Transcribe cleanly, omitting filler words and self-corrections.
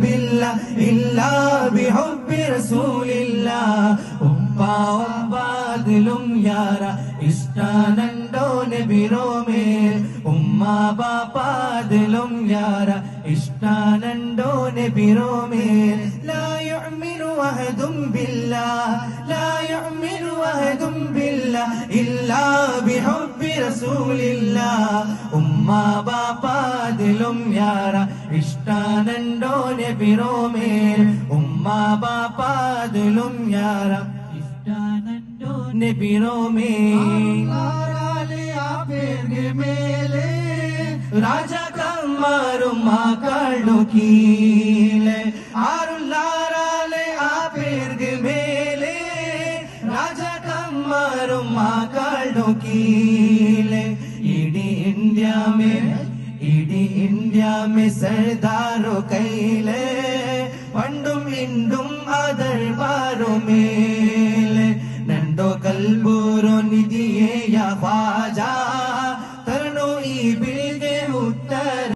بالله إلا بحب رسول الله ഉമ്മാതിലും യാര ഇഷ്ടാനണ്ടോ നബിരോമേൽ ഉമ്മാ ബാപ്പാതിലും യാര ഇഷ്ടാനണ്ടോ നബിരോമേൽ ലാ യുഅ്മിനു അഹദും ബില്ലാഹ് ലാ യുഅ്മിനു അഹദും ബില്ലാഹ് ഇല്ലാ ബിഹുബ്ബി റസൂലില്ലാഹ് ഉമ്മാ ബാപ്പാതിലും യാര ഇഷ്ടാനണ്ടോ നബിരോമേൽ ഉമ്മാ ബാപ്പാതിലും യാര ഇഷ്ടാനണ്ടോ നബിരോമേൽ മേലെ രാജാക്കന്മാരും മക്കളുടെ കീഴെ ആരുള്ളാരാലെ ആ പേർക്ക് മേലെ രാജാക്കന്മാരും മക്കളുടെ കീഴെ ഇടി ഇന്ത്യ में सरदारों कैले पंडुम इंडुम दरबारों में